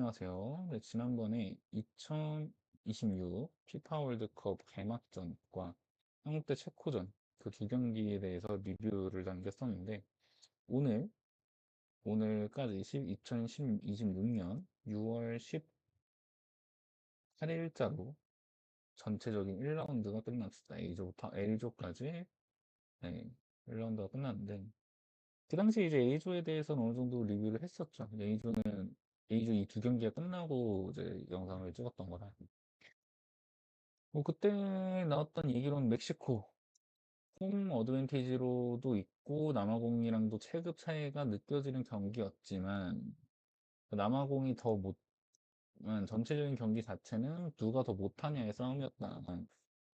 안녕하세요. 네, 지난번에 2026 피파 월드컵 개막전과 한국 대 체코전 그 두 경기에 대해서 리뷰를 남겼었는데 오늘 오늘까지 2026년 6월 18일자로 전체적인 1라운드가 끝났습니다. A조부터 L조까지 네, 1라운드가 끝났는데 그 당시 이제 A조에 대해서는 어느 정도 리뷰를 했었죠. A조 이 두 경기가 끝나고 이제 영상을 찍었던 거라. 뭐 그때 나왔던 얘기로는 멕시코 홈 어드밴티지로도 있고 남아공이랑도 체급 차이가 느껴지는 경기였지만 그 남아공이 더 못, 전체적인 경기 자체는 누가 더 못하냐의 싸움이었다.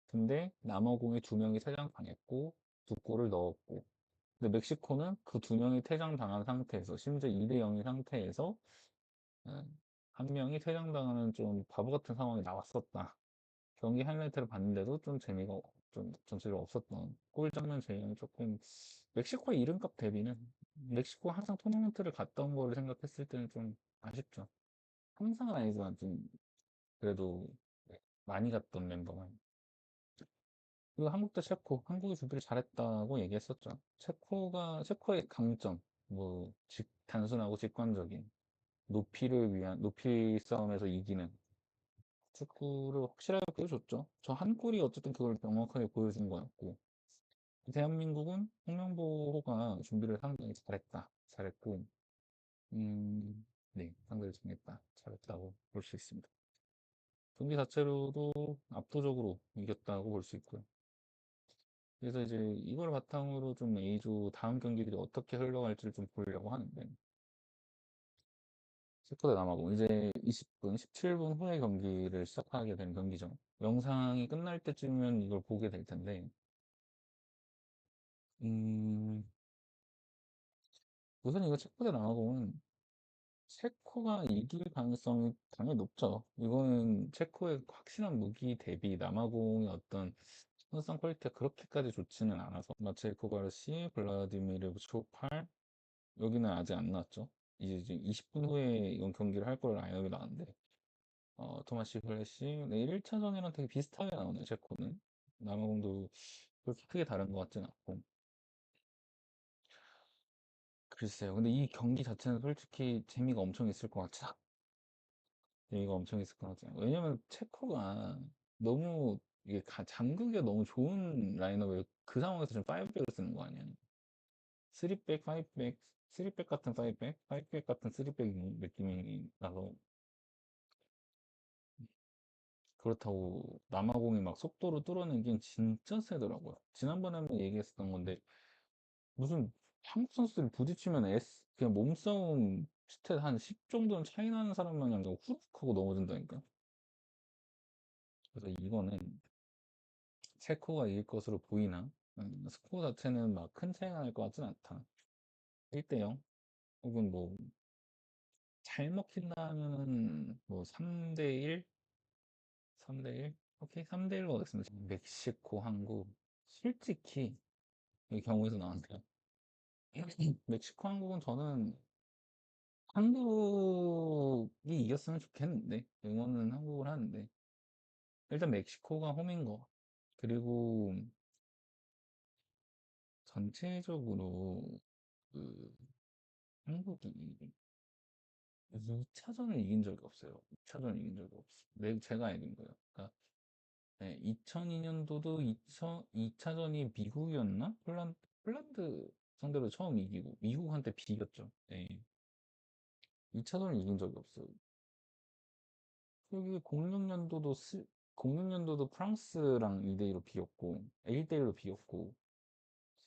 근데 남아공이 두 명이 퇴장당했고 두 골을 넣었고 근데 멕시코는 그 두 명이 퇴장당한 상태에서 심지어 2대 0인 상태에서 한 명이 퇴장당하는 좀 바보 같은 상황이 나왔었다. 경기 하이라이트를 봤는데도 좀 재미가 좀 전체적으로 없었던 골 장면 제외는 조금 멕시코의 이름값 대비는 멕시코 항상 토너먼트를 갔던 거를 생각했을 때는 좀 아쉽죠. 항상은 아니지만 좀 그래도 많이 갔던 멤버만. 그리고 한국 대 체코, 한국이 준비를 잘했다고 얘기했었죠. 체코의 강점, 뭐 단순하고 직관적인 높이 싸움에서 이기는 축구를 확실하게 보여줬죠. 저 한 골이 어쨌든 그걸 명확하게 보여준 거였고 대한민국은 홍명보가 준비를 상당히 잘했고 네, 상대를 잘했다고 볼 수 있습니다. 경기 자체로도 압도적으로 이겼다고 볼 수 있고요. 그래서 이제 이걸 바탕으로 좀 A조 다음 경기들이 어떻게 흘러갈지를 좀 보려고 하는데 체코 대 남아공 이제 20분, 17분 후에 경기를 시작하게 된 경기죠. 영상이 끝날 때쯤이면 이걸 보게 될 텐데 음, 우선 이거 체코 대 남아공은 체코가 이길 가능성이 당연히 높죠. 이거는 체코의 확실한 무기 대비 남아공의 어떤 선수상 퀄리티가 그렇게까지 좋지는 않아서 마체코 가르시, 블라디미르 초팔 여기는 아직 안 나왔죠. 이제 20분 후에 이건 경기를 할 거를 라인업이 나왔는데 토마시 플래시 네, 1차전이랑 되게 비슷하게 나오네요. 체코는 남아공도 그렇게 크게 다른 것 같진 않고 글쎄요. 근데 이 경기 자체는 솔직히 재미가 엄청 있을 것 같지 얘기가 엄청 있을 것 같아요. 왜냐면 체코가 너무 이게 잠그기가 너무 좋은 라인업을 그 상황에서 지금 5백을 쓰는 거 아니야? 3백, 5백, 3백 같은 5백, 5백 같은 3백 느낌이 나서 그렇다고 남아공이 막 속도로 뚫어내긴 진짜 세더라고요. 지난번에 한번 얘기했었던 건데 무슨 한국 선수들이 부딪히면 그냥 몸싸움 스탯 한 10 정도는 차이 나는 사람 마냥 그냥 후룩 하고 넘어진다니까. 그래서 이거는 체코가 이길 것으로 보이나? 스코어 자체는 막 큰 차이가 날 것 같진 않다. 1대 0 혹은 뭐 잘 먹힌다면은 뭐 3대 1? 3대 1? 오케이 3대 1로 가겠습니다. 멕시코, 한국 솔직히 이 경우에서 나왔는데요. 멕시코, 한국은 저는 한국이 이겼으면 좋겠는데 응원은 한국을 하는데 일단 멕시코가 홈인 거 그리고 전체적으로 그 한국이 2차전을 이긴 적이 없어요. 2차전을 이긴 적이 없어요. 제가 이긴 거예요. 그러니까 네, 2002년도도 2차전이 미국이었나? 폴란드 상대로 처음 이기고 미국한테 비겼죠. 네. 2차전을 이긴 적이 없어요. 여기 06년도도 프랑스랑 2대2로 비겼고 1대1로 비겼고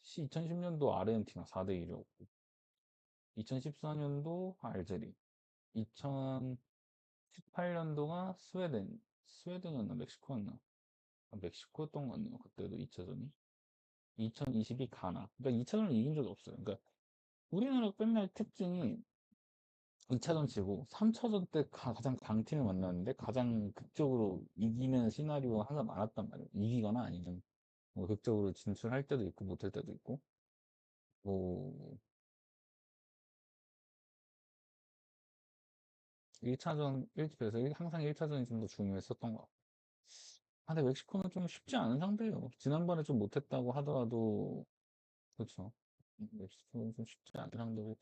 2010년도 아르헨티나 4대1이었고 2014년도 알제리 2018년도가 스웨덴이었나 멕시코였나 멕시코였던 것 같네요. 그때도 2차전이 2022 가나 그러니까 2차전을 이긴 적이 없어요. 그러니까 우리나라가 맨날 특징이 2차전 지고 3차전 때 가장 강팀을 만났는데 가장 극적으로 이기는 시나리오가 항상 많았단 말이에요. 이기거나 아니면 뭐 극적으로 진출할 때도 있고 못할 때도 있고 뭐 1차전, 그래서 항상 1차전이 좀 더 중요했었던 것 같아요. 아, 근데 멕시코는 좀 쉽지 않은 상대예요. 지난번에 좀 못했다고 하더라도, 그렇죠. 멕시코는 좀 쉽지 않은 상대고,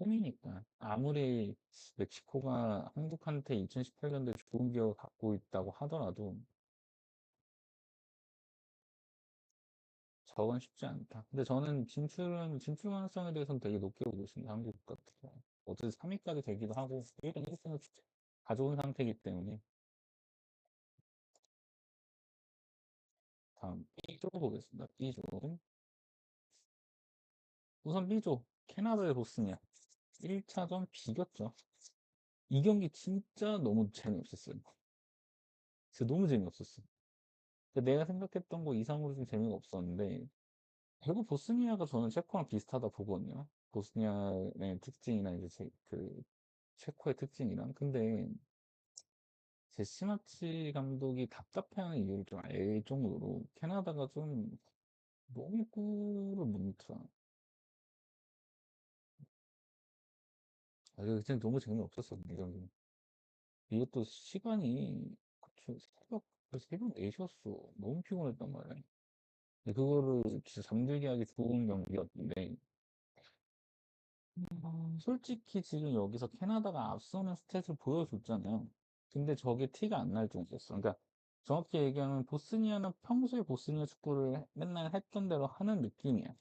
홈이니까. 아무리 멕시코가 한국한테 2018년도에 좋은 기억을 갖고 있다고 하더라도, 저건 쉽지 않다. 근데 저는 진출 가능성에 대해서는 되게 높게 보고 있습니다. 한국 같은 경우. 어쨌든 3위까지 되기도 하고, 일단 1승을 가져온 상태이기 때문에, 다음 B조 보겠습니다. B조. 우선 B조. 캐나다의 보스니아. 1차전 비겼죠. 이 경기 진짜 너무 재미없었어요. 진짜 너무 재미없었어. 내가 생각했던 거 이상으로 좀 재미가 없었는데, 결국 보스니아가 저는 체코랑 비슷하다 보거든요. 보스니아의 특징이나 이제 체코의 특징이랑. 근데 제시마치 감독이 답답해하는 이유를 좀 알 정도로 캐나다가 좀 너무 골을 못 넣더라. 아, 이거 진짜 너무 재미없었어, 이 경기. 이것도 시간이, 그쵸, 새벽 4시였어. 너무 피곤했단 말이야. 근데 그거를 진짜 잠들게 하기 좋은 경기였는데, 솔직히 지금 여기서 캐나다가 앞서는 스탯을 보여줬잖아요. 근데 저게 티가 안 날 정도였어. 그러니까 정확히 얘기하면 보스니아는 평소에 보스니아 축구를 맨날 했던 대로 하는 느낌이야.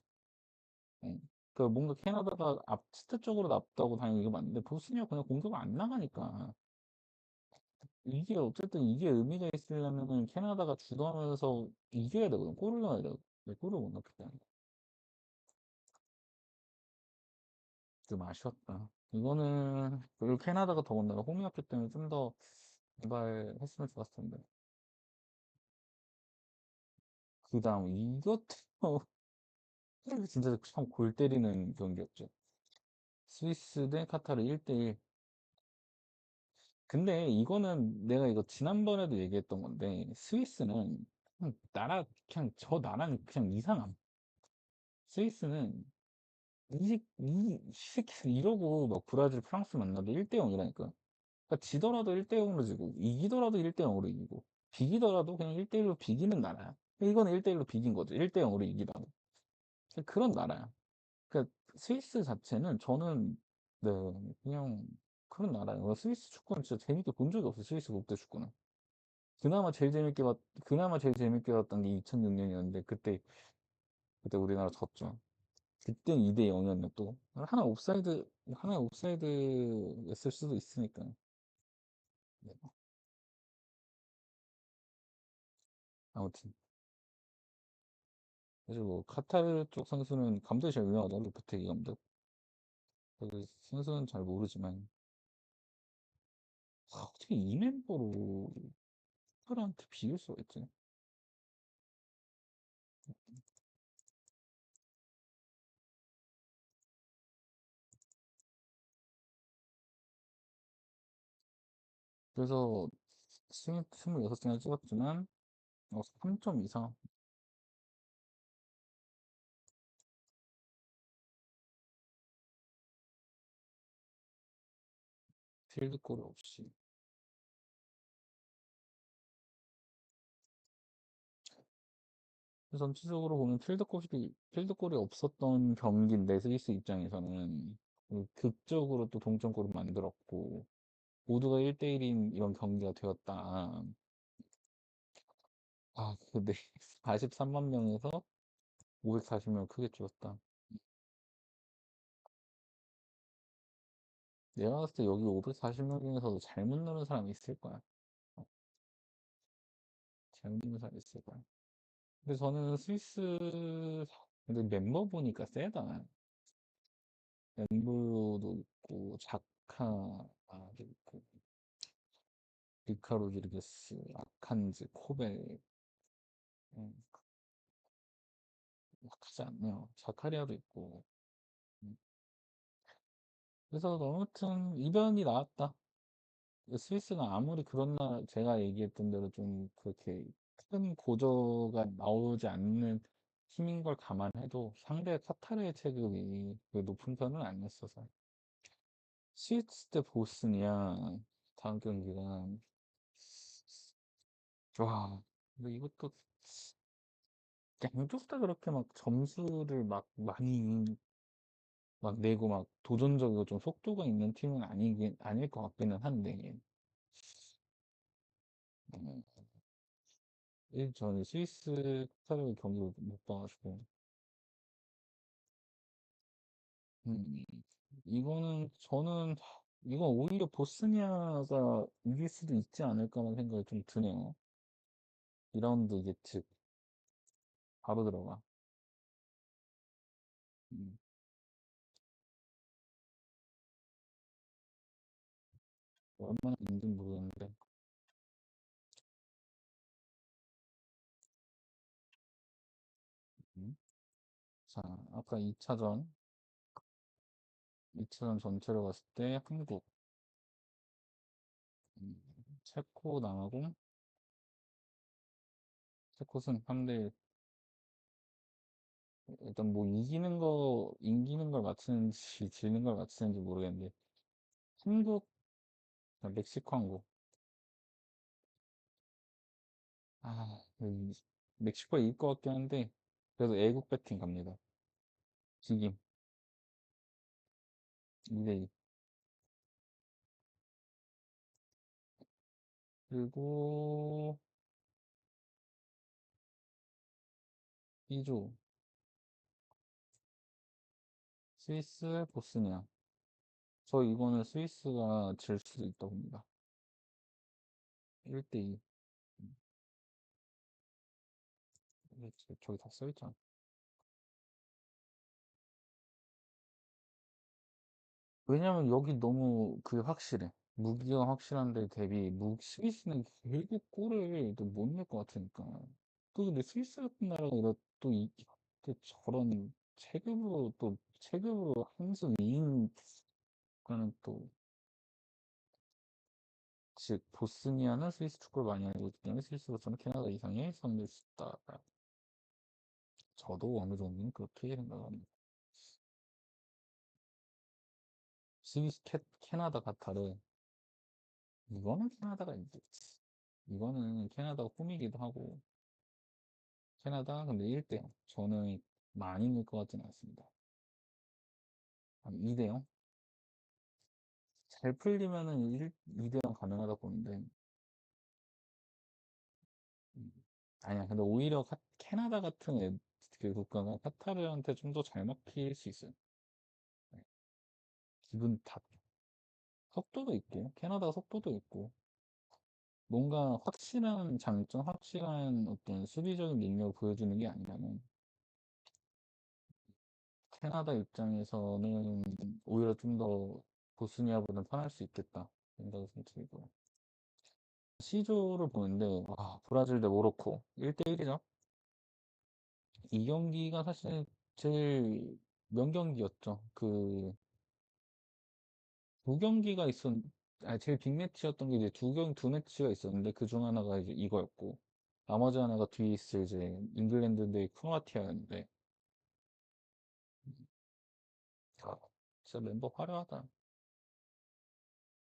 예. 그 뭔가 캐나다가 스탯적으로 낫다고 당연히 이거 맞는데 보스니아 그냥 공격 안 나가니까 이게 어쨌든 이게 의미가 있으려면은 캐나다가 주도하면서 이겨야 되거든. 골을 넣어야 되거든. 근데 골을 못 넣기 때문에 좀 아쉬웠다. 이거는 그리고 캐나다가 더군다나 홈이었기 때문에 좀 더 발했으면 좋았을 텐데. 그 다음 이것도 진짜 참 골 때리는 경기였죠. 스위스 대 카타르 1대1. 근데 이거는 내가 이거 지난번에도 얘기했던 건데 스위스는 그냥 저 나라는 그냥 이상함. 스위스는 이 새끼들 이러고 막 브라질, 프랑스 만나도 1대0이라니까. 그러니까 지더라도 1대0으로 지고 이기더라도 1대0으로 이기고 비기더라도 그냥 1대1로 비기는 나라야. 이거는 1대1로 비긴 거죠. 1대0으로 이기다가. 그런 나라야. 그러니까 스위스 자체는 저는 네 그냥 그런 나라예요. 스위스 축구는 진짜 재밌게 본 적이 없어요. 스위스 국대 축구는. 그나마 제일 재밌게 봤 그나마 제일 재밌게 봤던 게 2006년이었는데 그때 우리나라 졌죠. 그땐 2대 0이었네 또. 하나 옵사이드였을 수도 있으니까. 네. 아무튼 그래서 뭐 카타르 쪽 선수는 감독이 제일 유명하다. 루페테기 감독. 그 선수는 잘 모르지만 어떻게 이 멤버로 카타르한테 비길 수가 있지? 그래서 26승을 찍었지만 3점 이상 필드골 없이. 전체적으로 보면 필드골이 없었던 경기인데 스위스 입장에서는 극적으로 또 동점골을 만들었고 모두가 1대1인 이런 경기가 되었다. 아, 근데 43만 명에서 540명 크게 줄었다. 내가 봤을 때 여기 540명 중에서도 잘못 누른 사람이 있을 거야. 어, 잘못 누른 사람이 있을 거야. 근데 저는 근데 멤버 보니까 세다. 엠브로도 있고, 자카도 있고, 리카로 드리게스, 아칸즈, 코벨, 음, 약하지 않네요. 자카리아도 있고. 음. 그래서 아무튼 이변이 나왔다. 스위스가 아무리 그런 제가 얘기했던 대로 좀 그렇게 큰 고저가 나오지 않는 팀인 걸 감안해도 상대 카타르의 체급이 그 높은 편은 아니었어서. 스위스 대 보스니아. 다음 경기가 와, 근데 이것도 양쪽 다 그렇게 막 점수를 막 많이 막 내고 막 도전적이고 좀 속도가 있는 팀은 아닐 것 같기는 한데, 음, 저는 스위스 카타르 경기를 못 봐가지고, 음, 이거는 저는 이건 오히려 보스니아가 이길 수도 있지 않을까라는 생각이 좀 드네요. 2라운드 예측 바로 들어가. 음, 얼마나 있는지 모르겠는데. 음. 자, 아까 2차전 전체로 봤을 때 한국, 음, 체코 남아공, 체코 승 3대1. 일단 뭐 이기는 걸 맞추는지 지는 걸 맞추는지 모르겠는데, 한국, 멕시코 한국. 아, 멕시코가 이길 것 같긴 한데, 그래도 애국 배팅 갑니다. 지김, 2대2. 그리고 2조, 스위스, 보스니아. 저 이거는 스위스가 질 수도 있다고 봅니다. 1대2. 저기 다 써있잖아. 왜냐면 여기 너무 확실해. 무기가 확실한데 대비 스위스는 결국 골을 또 못 낼 것 같으니까. 또 근데 스위스 같은 나라가 또 저런 체급으로 한 수 위인 국가는 또, 즉 보스니아는 스위스 축구를 많이 알고 있기 때문에 스위스로서는 캐나다 이상의 선을 수 있다. 저도 어느 정도는 그렇게 생각합니다. 캐나다, 카타르. 이거는 캐나다가 이겼지. 이거는 캐나다 홈이기도 하고, 캐나다 근데 1대0. 저는 많이 늘 것 같지는 않습니다. 한 2대0? 잘 풀리면은 2대0 가능하다 보는데, 음, 아니야. 근데 오히려 캐나다 같은 그 국가가 카타르한테 좀 더 잘 먹힐 수 있어요. 네. 기분 탓. 속도도 있고, 캐나다가 속도도 있고, 뭔가 확실한 어떤 수비적인 능력을 보여주는 게 아니라면, 캐나다 입장에서는 오히려 좀 더 보스니아보다는 편할 수 있겠다 생각이 좀 들고. C조를 보는데, 와, 브라질 대 모로코 1대1이죠. 이 경기가 사실 제일 명경기였죠. 두 경기가 제일 빅매치였던 게 이제 두 매치가 있었는데, 그 중 하나가 이제 이거였고, 나머지 하나가 뒤에 있을 이제 잉글랜드 대 크로아티아였는데, 아, 진짜 멤버 화려하다.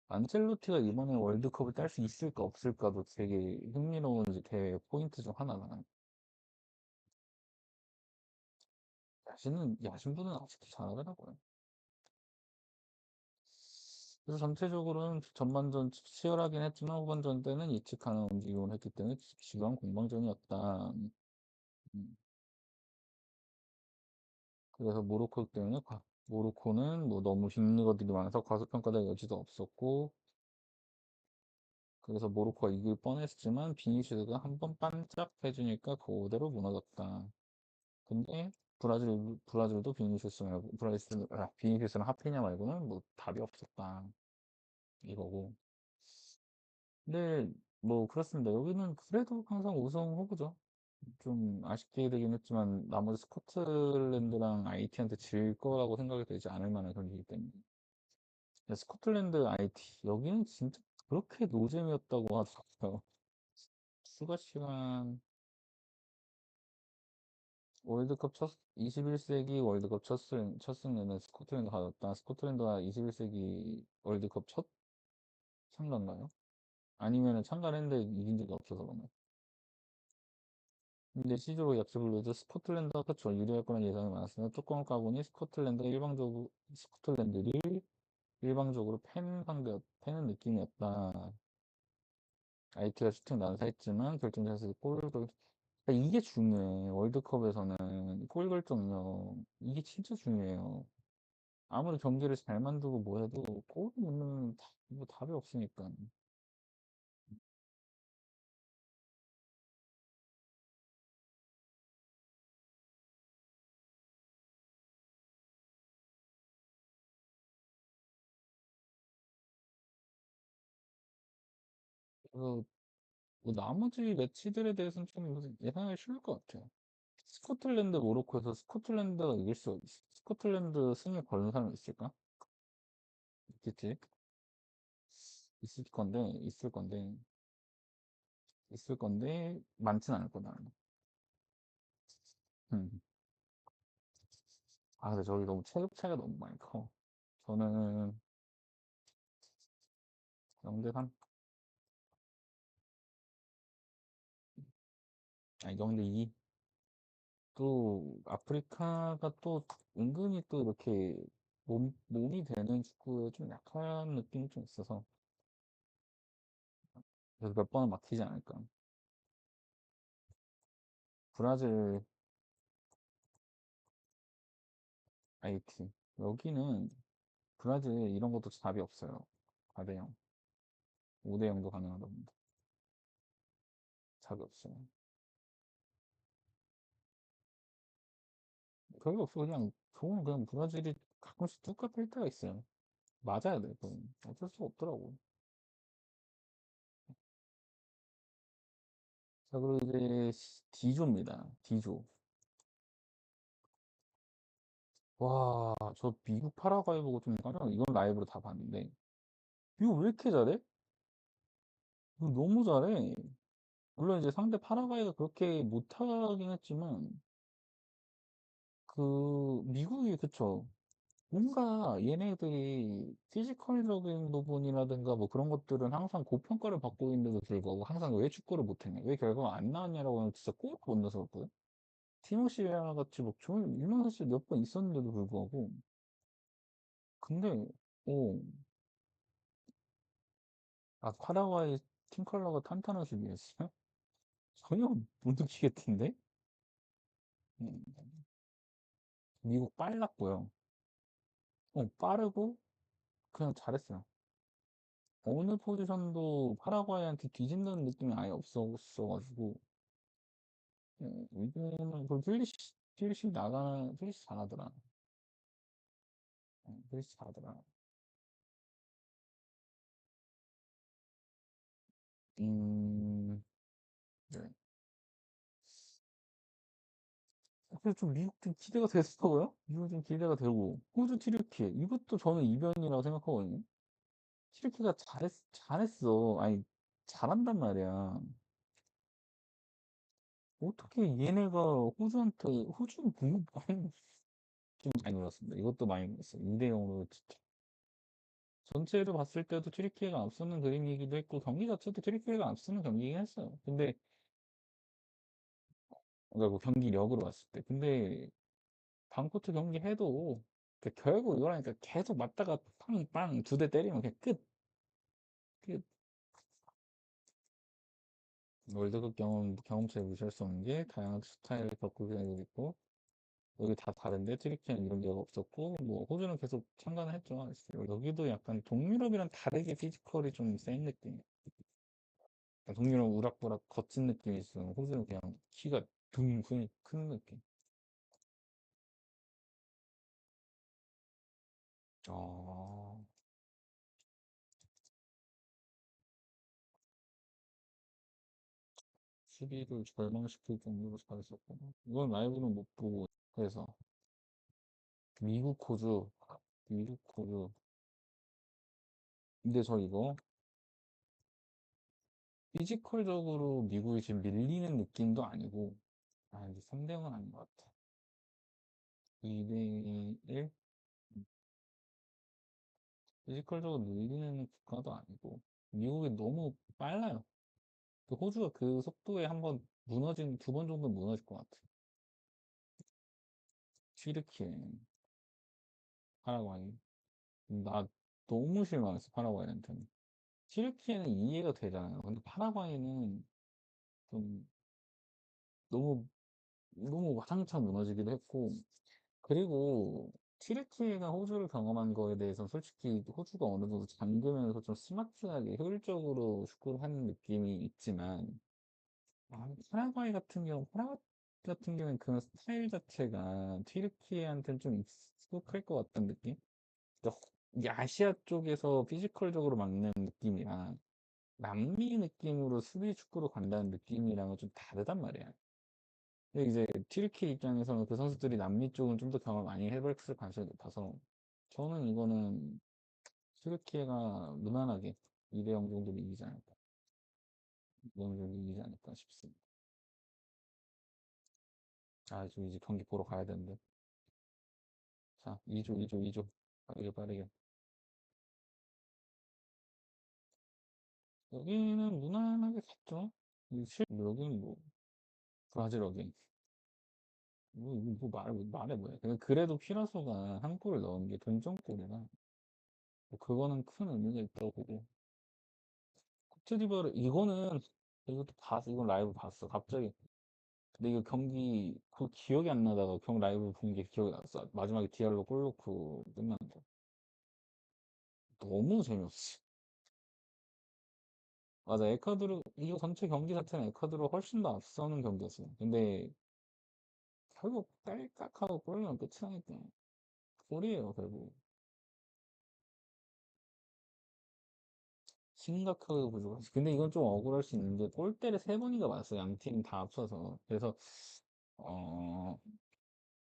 안첼로티가 이번에 월드컵을 딸 수 있을까 없을까도 되게 흥미로운 이제 대회 포인트 중 하나가. 야신분은 아직도 잘하더라고요. 그래서 전체적으로는 전반전 치열하긴 했지만 후반전 때는 예측하는 움직임을 했기 때문에 지금 공방전이었다. 음, 그래서 모로코는 뭐 너무 빅리거들이 많아서 과소평가될 여지도 없었고, 그래서 모로코가 이길 뻔했지만 비니시스가 한 번 반짝 해주니까 그대로 무너졌다. 근데 브라질도 비니시스랑 하피냐 말고는 뭐 답이 없었다. 이거고. 근데 뭐 그렇습니다. 여기는 그래도 항상 우승 후보죠. 좀 아쉽게 되긴 했지만 나머지 스코틀랜드랑 IT한테 질 거라고 생각이 되지 않을 만한 경기이기 때문에. 스코틀랜드 IT 여기는 진짜 그렇게 노잼이었다고 하더라고요. 추가 시간 21세기 월드컵 첫 승리는 스코틀랜드 가졌다. 스코틀랜드가 21세기 월드컵 참가인가요? 아니면은 참가를 했는데 이긴 적이 없어서 그러면. 근데 C조로 약속을 스코틀랜드가 그쵸 유리할 거란 예상이 많았으나 뚜껑을 까보니 스코틀랜드를 일방적으로 패는 느낌이었다. IT가 슈팅 난사했지만 결정전에서 그러니까 이게 중요해. 월드컵에서는 골 결정력 이게 진짜 중요해요. 아무리 경기를 잘 만들고 뭐 해도 골을 못 넣으면 뭐 답이 없으니까. 그래서 뭐 나머지 매치들에 대해서는 좀 예상하기 쉬울 것 같아요. 스코틀랜드 모로코에서 스코틀랜드가 이길 수 스코틀랜드 승리 거는 사람 있을까? 있겠지? 있을 건데 많진 않을 거다. 음. 아 근데 저기 너무 체급 차이가 너무 많이 커. 저는 0대3 아니 0대2 또 아프리카가 또 은근히 또 이렇게 몸이 되는 축구에 좀 약한 느낌이 좀 있어서 그래서 몇 번은 막히지 않을까. 브라질 IT 여기는 브라질 이런 것도 답이 없어요. 4대0 5대0도 가능하답니다. 답이 없어요. 별거 없어. 그냥 좋은 그냥 브라질이 가끔씩 뚝 할 때가 있어요. 맞아야 돼. 그건 어쩔 수가 없더라고. 자, 그리고 이제 D조입니다. D조. 와, 저 미국 파라과이 보고 좀 깜짝 놀랐 이건 라이브로 다 봤는데. 이거 왜 이렇게 잘해? 이거 너무 잘해. 물론 이제 상대 파라과이가 그렇게 못하긴 했지만, 미국이, 그쵸. 뭔가 얘네들이 피지컬적인 부분이라든가 뭐 그런 것들은 항상 고평가를 받고 있는데도 불구하고 항상 왜 축구를 못했냐, 왜 결과가 안 나왔냐라고 하면 진짜 꼭 못 넣어서 그렇거든? 티모시 웨아 같이 막 좋은 유명한 선수 몇 번 있었는데도 불구하고. 근데, 어, 파라과이 팀 컬러가 탄탄한 수비였어요? 전혀 못 느끼겠던데? 음, 미국 빨랐고요. 빠르고 그냥 잘했어요. 어느 포지션도 파라과이한테 뒤진다는 느낌이 아예 없었어가지고 이거는 그 필리시 잘하더라. 필리시 잘하더라. 음, 네. 그래서 좀 미국 좀 기대가 됐어요. 미국 좀 기대가 되고 호주 튀르키 이것도 저는 이변이라고 생각하거든요. 튀르키가 잘했어. 아니 잘한단 말이야. 어떻게 얘네가 호주 공부 좀 많이 놀랐습니다. 이것도 많이 놀랐어요. 2대0으로 전체로 봤을 때도 튀르키예가 앞서는 그림이기도 했고 경기 자체도 튀르키예가 앞서는 경기이긴 했어요. 근데 그러니까 뭐 경기력으로 봤을 때 근데 방코트 경기 해도 결국 이거라니까 계속 맞다가 빵빵 2대 때리면 그냥 끝. 월드컵 경험치를 무시할 수 없는 게 다양한 스타일을 겪고 다니고 있고 여기 다 다른데 튀르키예는 이런 게 없었고 뭐 호주는 계속 참가는 했죠. 여기도 약간 동유럽이랑 다르게 피지컬이 좀 센 느낌. 동유럽 우락부락 거친 느낌이 있어. 호주는 그냥 키가 큰 느낌. 아, 수비를 절망시킬 정도로 잘했었구나. 이건 라이브는 못 보고 해서 미국 호주, 미국 호주. 근데 저 이거 피지컬적으로 미국이 지금 밀리는 느낌도 아니고 이제 3대0은 아닌 것 같아. 2대1 피지컬적으로 밀리는 국가도 아니고 미국이 너무 빨라요. 그 호주가 그 속도에 한번 무너진, 두 번 정도 무너질 것 같아. 튀르키예, 파라과이. 나 너무 실망했어, 파라과이한테는. 튀르키예는 이해가 되잖아요. 근데 파라과이는 좀 너무, 너무 와장창 무너지기도 했고, 그리고 튀르키예가 호주를 경험한 거에 대해서 솔직히 호주가 어느 정도 잠그면서 좀 스마트하게 효율적으로 축구를 하는 느낌이 있지만, 파라과이 같은 경우는 그런 스타일 자체가 튀르키예한테는 좀 익숙할 것 같은 느낌? 그러니까 이 아시아 쪽에서 피지컬적으로 막는 느낌이랑 남미 느낌으로 수비 축구로 간다는 느낌이랑은 좀 다르단 말이야. 근데 이제 튀르키예 입장에서는 그 선수들이 남미 쪽은 좀 더 경험을 많이 해봤을 가능성이 높아서 저는 이거는 튀르키예가 무난하게 2대0 정도로 이기지 않을까. 2대0 정도 이기지 않을까 싶습니다. 아, 좀 이제 경기 보러 가야 되는데. 자, 2조. 빠르게, 빠르게. 여기는 무난하게 갔죠. 여기는 뭐, 브라질 어게인. 말해 뭐야. 그래도 피라소가 한 골을 넣은 게 동점골이라, 뭐 그거는 큰 의미가 있다고 보고. 코트디부아르, 이것도 봤어. 이건 라이브 봤어. 갑자기. 근데 이거 경기, 그 기억이 안 나다가 라이브 본 게 기억이 났어. 마지막에 디알로 골 넣고 끝난 거. 너무 재미없어. 맞아, 이거 전체 경기 자체는 에콰도르가 훨씬 더 앞서는 경기였어요. 근데 결국 딸깍하고 골이면 끝이 나니까. 골이에요, 결국. 심각하게 부족하지. 근데 이건 좀 억울할 수 있는 게 골대를 세 번인가 맞았어. 양 팀 다 합쳐서. 그래서, 어,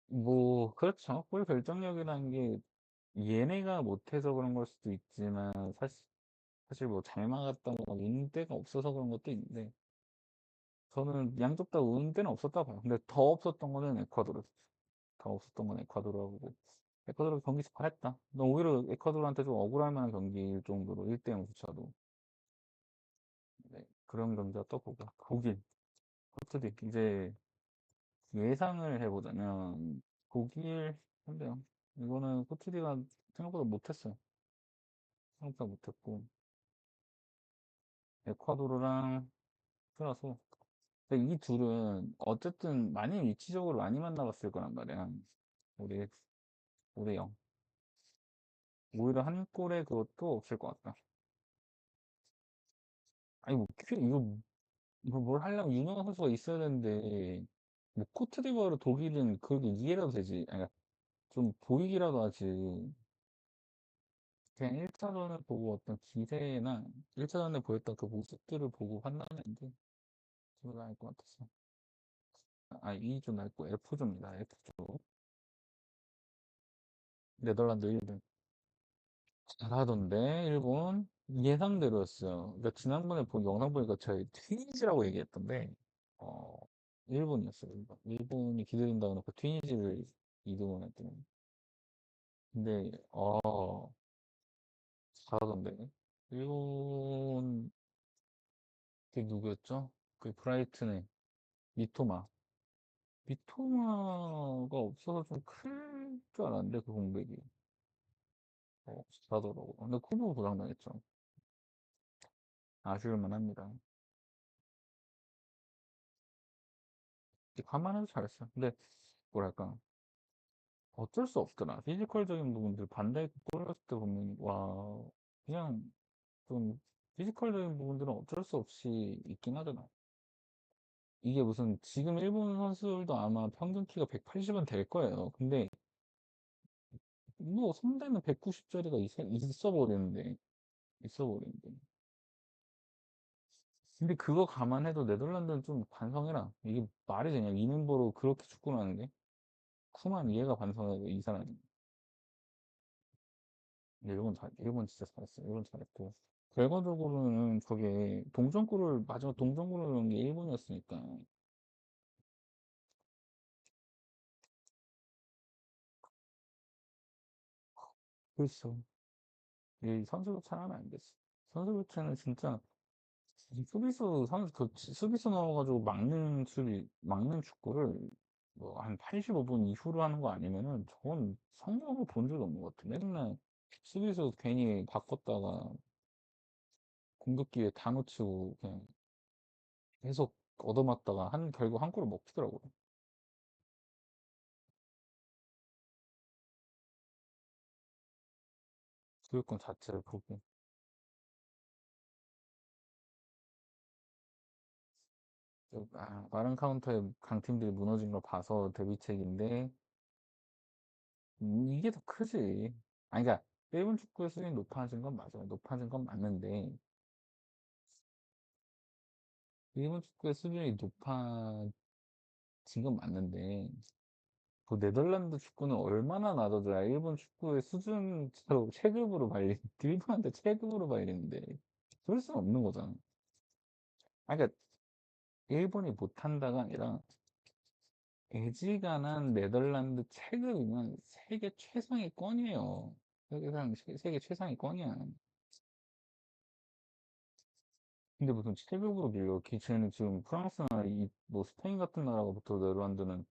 뭐, 그렇죠. 골 결정력이라는 게 얘네가 못해서 그런 걸 수도 있지만, 사실 뭐 잘 막았다거나 운대가 없어서 그런 것도 있는데, 저는 양쪽 다 운대는 없었다 봐요. 근데 더 없었던 거는 에콰도르. 더 없었던 건 에콰도르하고. 에콰도르 경기 잘했다. 너 오히려 에콰도르한테 좀 억울할 만한 경기일 정도로 1대0 수차도. 네, 그런 경기가 또 독일. 코트딕. 이제 예상을 해보자면, 독일, 한데요. 이거는 코트디가 생각보다 못했어요. 생각보다 못했고, 에콰도르랑 프라소. 근데 이 둘은 어쨌든 많이 위치적으로 많이 만나봤을 거란 말이야. 우리, 우리 형. 오히려 한 골에 그것도 없을 것 같다. 아니, 뭐, 뭘 하려면 유명한 선수가 있어야 되는데, 뭐, 코트디부아르 독일은 그렇게 이해라도 되지. 아니, 그러니까 좀 보이기라도 하지. 그냥 1차전을 보고 어떤 기세나 1차전에 보였던 그 모습들을 보고 판단했는데, 저거 나을 것 같았어. E조 낫고 F조입니다. F조. 네덜란드 1등. 잘하던데, 일본. 예상대로였어요. 그러니까 지난번에 본 영상 보니까 저희 튀니지라고 얘기했던데, 어, 일본이었어요. 일본이 기다린다고 해놓고 튀니지를 2등을 했더니. 근데, 잘하던데. 일본, 그 누구였죠? 그 브라이튼의 미토마. 미토마가 없어서 좀 클 줄 알았는데, 그 공백이. 잘하더라고. 근데 쿠보 부상당했죠. 아쉬울만 합니다. 감안해도 잘했어. 근데, 뭐랄까. 어쩔 수 없더라. 피지컬적인 부분들 반다이크 골 넣었을 때 보면, 와, 그냥 좀 피지컬적인 부분들은 어쩔 수 없이 있긴 하잖아. 이게 무슨 지금 일본 선수들도 아마 평균 키가 180은 될 거예요. 근데 뭐 상대는 190짜리가 있어 버리는데. 근데 그거 감안해도 네덜란드는 좀 반성해라. 이게 말이 되냐? 이 멤버로 그렇게 축구를 하는데? 쿠만 얘가 반성해도 이 사람이. 일본 진짜 잘했어. 일본 잘했고. 결과적으로는 저게 마지막 동점골을 넣은 게 일본이었으니까. 그렇죠. 이 선수가 잘하면 안 됐어. 선수 교체는 진짜 수비수 넣어가지고 막는 축구를 뭐 한 85분 이후로 하는 거 아니면은 저건 성공을 본 적이 없는 것 같아. 맨날 수비수 괜히 바꿨다가 공격 기회 다 놓치고 그냥 계속 얻어맞다가 결국 한 골을 먹히더라고요. 교육권 자체를 보고. 빠른 카운터에 강팀들이 무너진 걸 봐서 대비책인데, 이게 더 크지. 그러니까, 일본 축구의 수준이 높아진 건 맞아요. 높아진 건 맞는데, 일본 축구의 수준이 높아진 건 맞는데, 그 네덜란드 축구는 얼마나 낮아져야 일본 축구의 수준으로 체급으로 일본한테 체급으로 발리는데, 그럴 수는 없는 거잖아. 그러니까, 일본이 못한다가 아니라, 애지간한 네덜란드 체급이면 세계 최상위권이에요. 세계 최상위권이야. 근데 무슨 체급으로 밀려? 쟤는 지금 프랑스나 뭐 스페인 같은 나라가부터 네덜란드는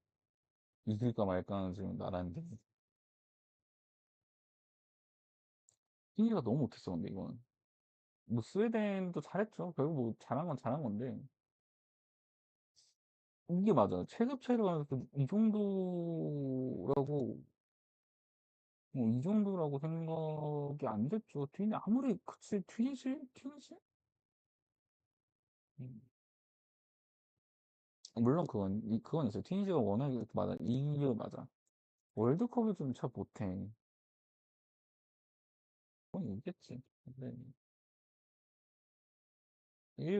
이길까 말까 하는 지금 나라인데. 핑계가 너무 못했어, 근데 이건. 뭐 스웨덴도 잘했죠. 결국 뭐 잘한 건 잘한 건데. 이게 맞아. 체급 차이가 이 정도라고, 뭐 이 정도라고 생각이 안 됐죠. 아무리, 그치, 튀니지? 음. 물론 그건 있어요. 튀니지가 워낙에 맞아. 이게 맞아. 월드컵을 좀 잘 못해. 그건 있겠지. 근데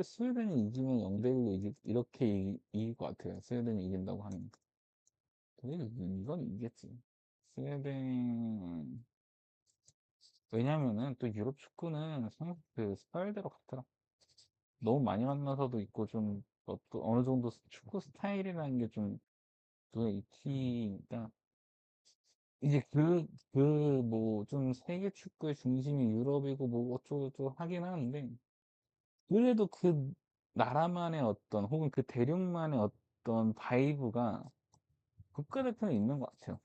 스웨덴이 이기면 0대1로 이렇게 이길 것 같아요. 스웨덴이 이긴다고 하면. 이건 이겠지. 스웨덴, 왜냐면은 또 유럽 축구는 그 스타일대로 같더라. 너무 많이 만나서도 있고 좀, 또 어느 정도 축구 스타일이라는 게 좀 눈에 익히니까 이제 뭐, 좀 세계 축구의 중심이 유럽이고 뭐 어쩌고저쩌고 하긴 하는데, 그래도 그 나라만의 혹은 그 대륙만의 어떤 바이브가 국가대표는 있는 것 같아요.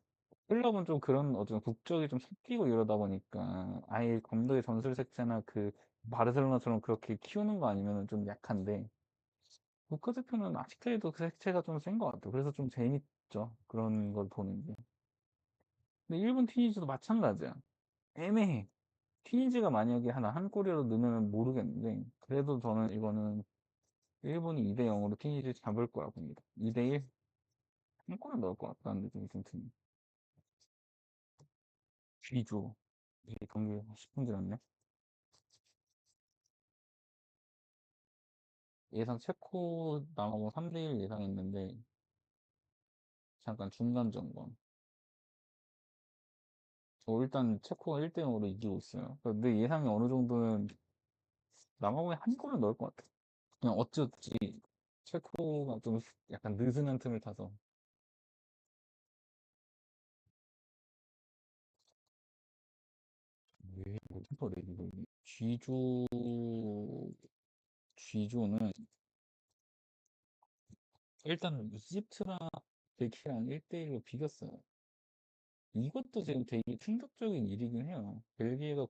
클럽은 좀 그런 어떤 국적이 좀 섞이고 이러다 보니까 아예 감독의 전술 색채나 그 바르셀로나처럼 그렇게 키우는 거 아니면 좀 약한데, 국가대표는 아직까지도 그 색채가 좀 센 것 같아요. 그래서 좀 재밌죠. 그런 걸 보는 게. 근데 일본 튀니지도 마찬가지야. 애매해. 튀니지가 만약에 한 골이라도 넣으면 모르겠는데, 그래도 저는 이거는 일본이 2대 0으로 튀니지 잡을 거라 봅니다. 2대 1? 한 골은 넣을 것 같다는 느낌이 좀 드네. 쥐주. 이 경기 10분 지났네. 예상 체코 남아공 3대1 예상했는데, 잠깐 중간 점검. 일단 체코가 1대 0으로 이기고 있어요. 그러니까 내 예상이 어느 정도는 남아공에 한 골은 넣을 것 같아. 그냥 어찌어찌 체코가 좀 약간 느슨한 틈을 타서. 왜, 뭐, 이거. 쥐주, 쥐주는 일단 이집트랑 벨기에랑 1대1로 비겼어요. 이것도 지금 되게 충격적인 일이긴 해요. 벨기에가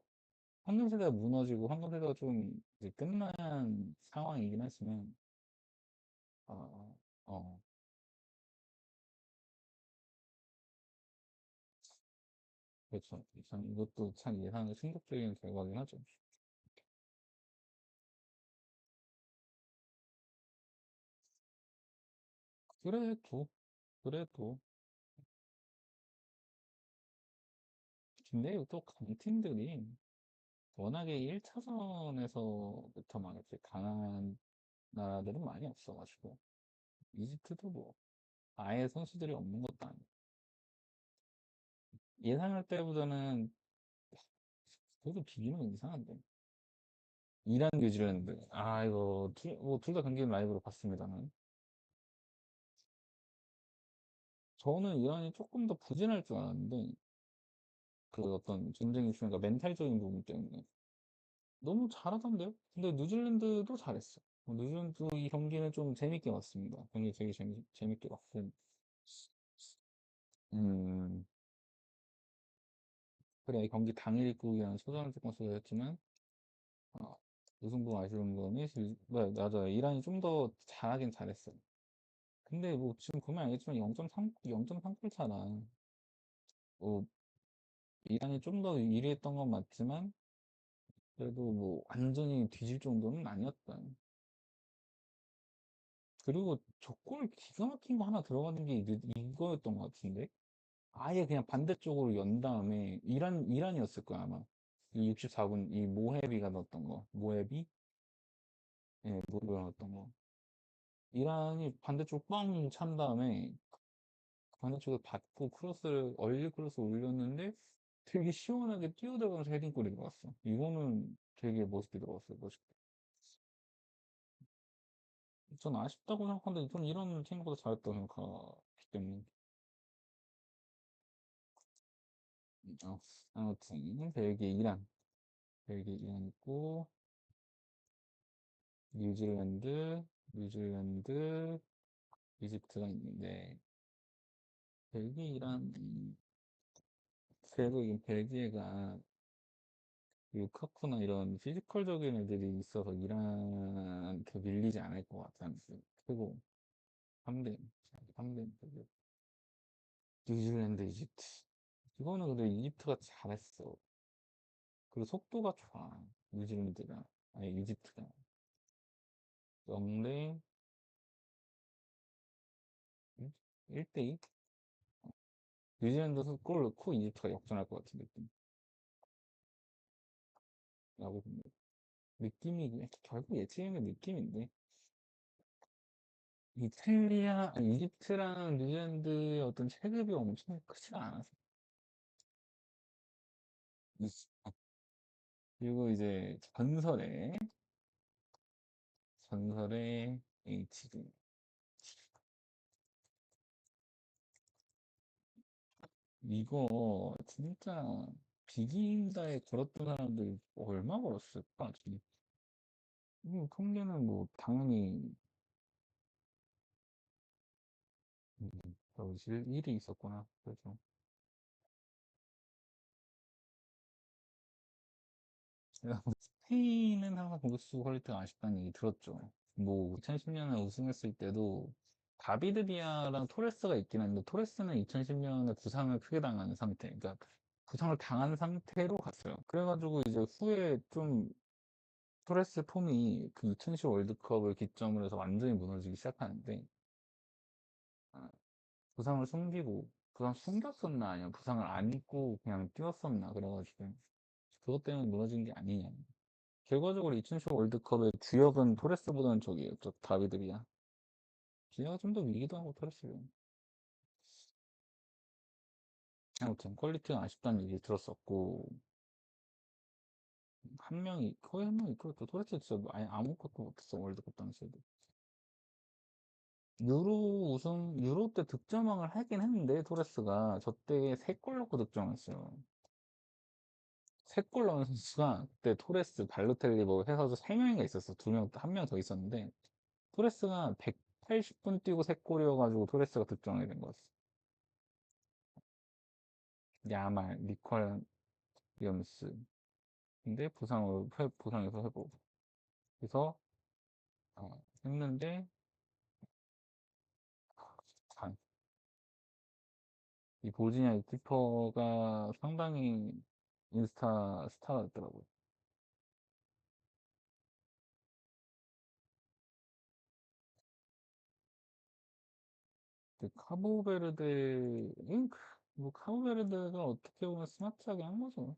황금세대가 무너지고 황금세대가 좀 이제 끝난 상황이긴 하지만, 어, 어, 그렇죠. 참 이것도 참 예상의 충격적인 결과긴 하죠. 그래도, 그래도. 근데 또 강팀들이 워낙에 1차전에서부터 막 이렇게 강한 나라들은 많이 없어가지고, 이집트도 뭐 아예 선수들이 없는 것도 아니고, 예상할 때보다는 그래도 비기는 건 이상한데. 이란 뉴질랜드. 이거 둘 다 경기는 라이브로 봤습니다만, 저는 이란이 조금 더 부진할 줄 알았는데, 그 어떤 전쟁이 있으니까 멘탈적인 부분 때문에 너무 잘하던데요? 근데 뉴질랜드도 잘했어. 뉴질랜드 이 경기는 좀 재밌게 봤습니다. 경기 되게 재밌게 봤고. 음, 그래, 이 경기 당일 입국이라는 소장을 조금 쏟았지만, 어, 우승부 아쉬운 거는, 맞아요. 이란이 좀 더 잘하긴 잘했어요. 근데 뭐 지금 보면 알겠지만 0.3골 차라. 뭐, 이란이 좀 더 유리했던 건 맞지만, 그래도 뭐 완전히 뒤질 정도는 아니었다. 그리고 저 골 기가 막힌 거 하나 들어가는 게 이거였던 것 같은데? 아예 그냥 반대쪽으로 연 다음에 이란이었을 거야 아마. 이 64분 이 모헤비가 넣었던 거. 모헤비? 예, 모헤비가 넣었던 거. 이란이 반대쪽 뻥 찬 다음에 반대쪽에 받고 크로스를 얼리 크로스 올렸는데 되게 시원하게 뛰어들어가면서 헤딩골이 들어갔어. 이거는 되게 멋있게 들어갔어요. 멋있게. 전 아쉽다고 생각하는데 전 이런 팀보다 잘했다고 생각하기 때문에. 어, 아무튼 벨기에 이란, 벨기에 이란 있고 뉴질랜드, 뉴질랜드, 이집트가 있는데 벨기에 이란 그래도 이 벨기에가 루카쿠나 이런 피지컬적인 애들이 있어서 이란한테 밀리지 않을 것 같다는 그리고 3대 3대 뉴질랜드 이집트 이거는 근데 이집트가 잘했어. 그리고 속도가 좋아. 뉴질랜드가 아니 이집트가 0대 1대2 뉴질랜드 골 넣고 이집트가 역전할 것 같은 느낌이라고 봅니다. 느낌이 결국 예측의 느낌인데 이탈리아, 아니, 이집트랑 뉴질랜드의 어떤 체급이 엄청 크지가 않아서 그리고 이제 전설의 H군 이거 진짜 비긴다에 걸었던 사람들 얼마 걸었을까? 이 통계는 뭐 당연히 1이 있었구나. 그래서 스페인은 항상 공격수 퀄리티가 아쉽다는 얘기 들었죠. 뭐 2010년에 우승했을 때도 다비드 비아랑 토레스가 있긴 한데 토레스는 2010년에 부상을 크게 당한 상태, 그러니까 부상을 당한 상태로 갔어요. 그래가지고 이제 후에 좀 토레스 폼이 그 2010 월드컵을 기점으로 해서 완전히 무너지기 시작하는데 아, 부상을 숨기고 부상 숨겼었나 아니면 부상을 안 입고 그냥 뛰었었나 그래가지고 그것 때문에 무너진 게 아니냐. 결과적으로 2010 월드컵의 주역은 토레스보다는 저기였죠. 다비드 비아. 비아가 좀 더 위기도 하고 토레스가. 아무튼 퀄리티가 아쉽다는 얘기 들었었고 한 명이 거의 한 명이 그렇죠. 토레스 진짜 뭐 아예 아무것도 못했어 월드컵 당시에도. 유로 때 득점왕을 하긴 했는데 토레스가 저 때 3골 넣고 득점했어요. 3골 넣은 선수가 그때 토레스, 발로텔리 뭐 해서 3명인가 있었어. 2명, 한 명 더 있었는데 토레스가 180분 뛰고 3골이어가지고 토레스가 득점하게 된 거였어. 야말, 니콜 윌리엄스. 근데 부상에서 회복. 그래서 했는데 아, 이 보지냐 이 키퍼가 상당히 스타였더라고요. 근데 뭐 카보베르데가 어떻게 보면 스마트하게 한 거죠.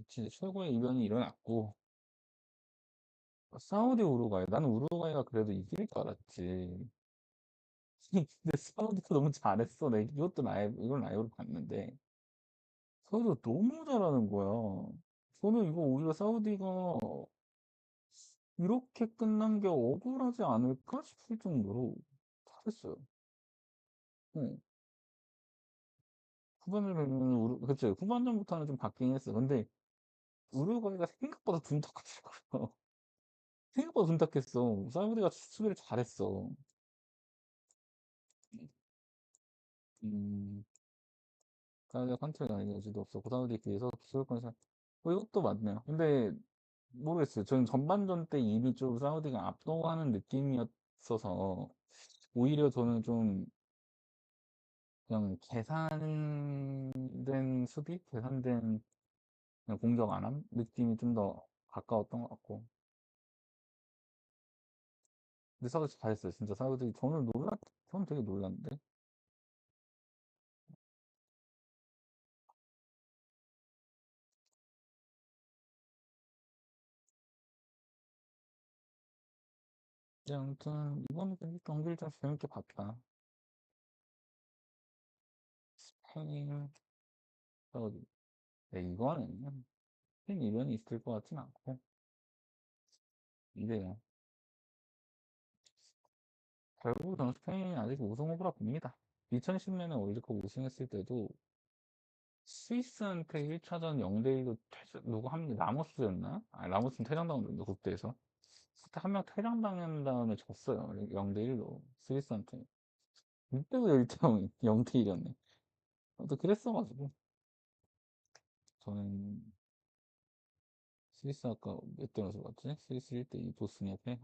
진짜 최고의 이변이 일어났고 사우디 우루과이 나는 우루과이가 그래도 이길 줄 알았지. 근데 사우디가 너무 잘했어. 이건 라이브로 봤는데 사우디가 너무 잘하는 거야. 저는 이거 오히려 사우디가 이렇게 끝난 게 억울하지 않을까 싶을 정도로 잘했어요. 응. 후반전부터는 좀 바뀌긴 했어. 근데 우루과이가 생각보다 둔탁하더라고요. 생각보다 둔탁했어. 사우디가 수비를 잘했어. 음, 사우디가 컨트롤이 에너지도 없었고, 사우디에 비해서 기술권 이것도 맞네요. 근데 모르겠어요. 저는 전반전 때 이미 좀 사우디가 압도하는 느낌이었어서, 오히려 저는 좀 그냥 계산된 수비? 계산된 그냥 공격 안 함? 느낌이 좀 더 가까웠던 것 같고. 근데 사우디 잘했어요. 진짜 사우디, 저는 되게 놀랐는데. 네, 아무튼, 이번 경기를 좀 재밌게 봤다. 스페인, 사우디. 네, 이거는 스페인 이변이 있을 것 같진 않고. 이래요. 결국 저는 스페인이 아직 우승 후보라 봅니다. 2010년에 월드컵 우승했을 때도 스위스한테 1차전 0대1로 누구 한 명, 라모스였나? 아, 라모스는 퇴장당했는데, 국대에서. 그때 한 명 퇴장당한 다음에 졌어요. 0대1로. 스위스한테. 이때도 1대0, 0대1이었네. 또 그랬어가지고. 저는 스위스 아까 몇 대면서 봤지? 스위스 1대2 보스니아 패?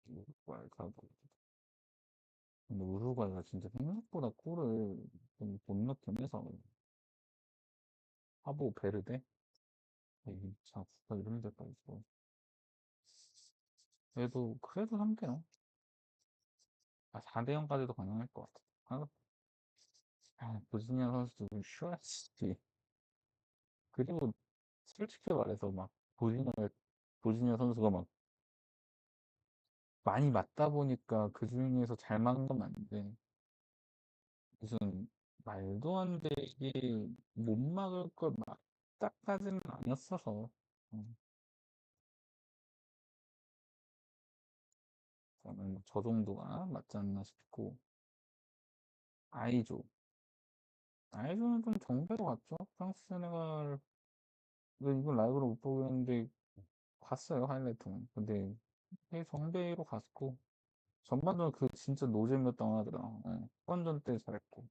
우루과이가, 근데 우루과이가 진짜 생각보다 골을 좀 못 넣긴 해서. 하보 베르데? 참, 국가 이런 데까지 또. 그래도 3대요. 아, 4대0까지도 가능할 것 같아. 보스니아 선수도 좀 쉬어야지. 그리고 솔직히 말해서 막 보스니아 선수가 막 많이 맞다 보니까 그 중에서 잘 막은 건 맞는데 무슨 말도 안 되게 못 막을 걸 막다까지는 아니었어서 저는 저 정도가 맞지 않나 싶고 아이조 아이조는 좀 정배로 갔죠. 프랑스 세네갈 이건 라이브로 못 보겠는데 봤어요 하이라이트는. 근데 정배로 갔고 전반전 그 진짜 노잼이었던 하더라. 후반전 때 잘했고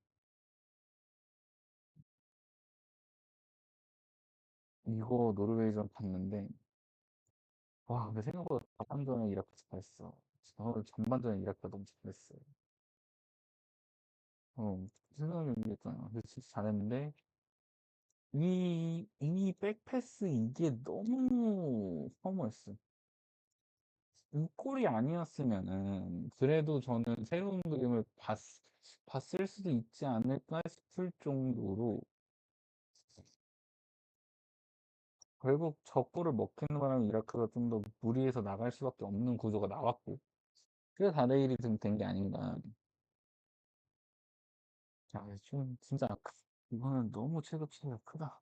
이거 노르웨이전 봤는데 와 근데 생각보다 전반전에 이렇게 잘했어. 전반전에 이렇게 너무 잘했어요. 생각이 있잖아. 근데 진짜 잘했는데 이 백패스 이게 너무 허무했어. 이 골이 아니었으면은 그래도 저는 새로운 그림을 봤을 수도 있지 않을까 싶을 정도로 결국 저 골을 먹히는 바람에 이라크가 좀 더 무리해서 나갈 수밖에 없는 구조가 나왔고 그래서 4대1이 된 게 아닌가. 아, 좀 진짜 이거는 너무 체급차이가 크다.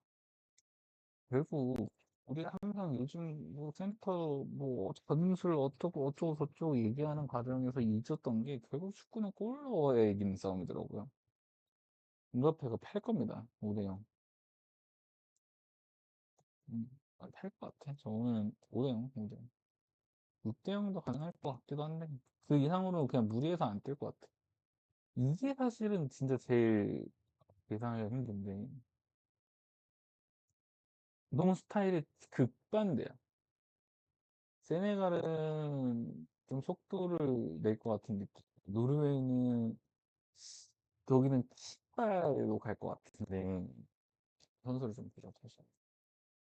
결국 우리가 항상 요즘 뭐 센터 뭐 전술 어쩌고 어쩌고 저쩌고 얘기하는 과정에서 잊었던 게 결국 축구는 골 넣어야 이기는 싸움이더라고요. 음바페가 팔 겁니다. 5대0. 팔것 같아. 저는 5대0, 5대0. 6대0도 가능할 것 같기도 한데 그 이상으로 그냥 무리해서 안 뛸 것 같아. 이게 사실은 진짜 제일 예상하기가 힘든데 너무 스타일이 극반대야. 세네갈은 좀 속도를 낼 것 같은 느낌. 노르웨이는 여기는 킥발로 갈 것 같은데 선수를 좀 보자 다시.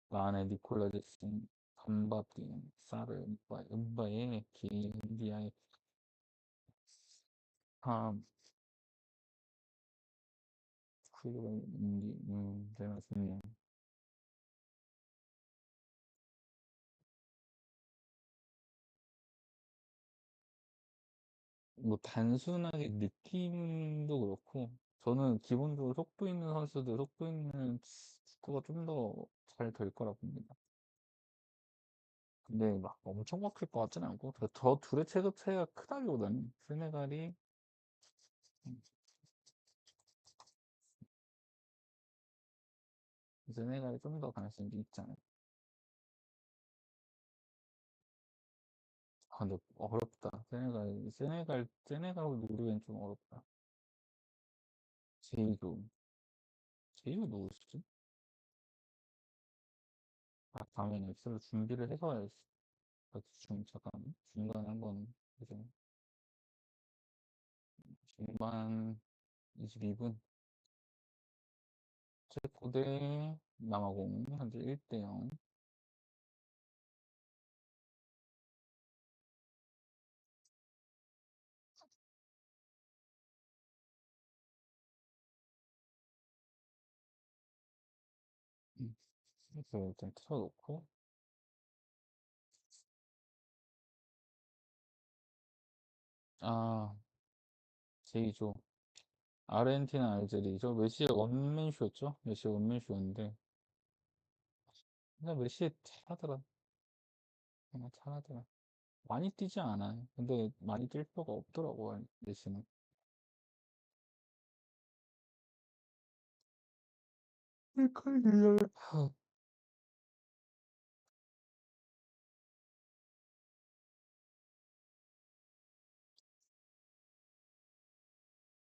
라네 니콜라 잭슨, 감바디, 사르, 음바에, 기인디아의 팜, 그리고 네, 맞습니다. 뭐 단순하게 느낌도 그렇고 저는 기본적으로 속도 있는 선수들, 속도 있는 축구가 좀 더 잘 될 거라 봅니다. 근데 막 엄청 막힐 것 같지는 않고 저 둘의 체급 차이가 크다기보다는 세네갈이 세네갈이 좀 더 가능성이 있잖아요. 아, 근데 어렵다. 세네갈 노르웨이는 좀 어렵다. 제이도, 제이도 누구시지? 아, 다음에는 엑셀로 준비를 해서 해야지. 잠깐, 중간에 한번, 그죠? 중반 22분. 체코 대 남아공, 현재 1대0. 그래서 일단 틀어놓고, 아, 제이죠. 아르헨티나, 알제리죠. 메시의 원맨쇼였죠? 메시의 원맨쇼였는데, 근데 메시 잘하더라. 정말 잘하더라. 많이 뛰지 않아요. 근데 많이 뛸 필요가 없더라고, 메시는. 그러니까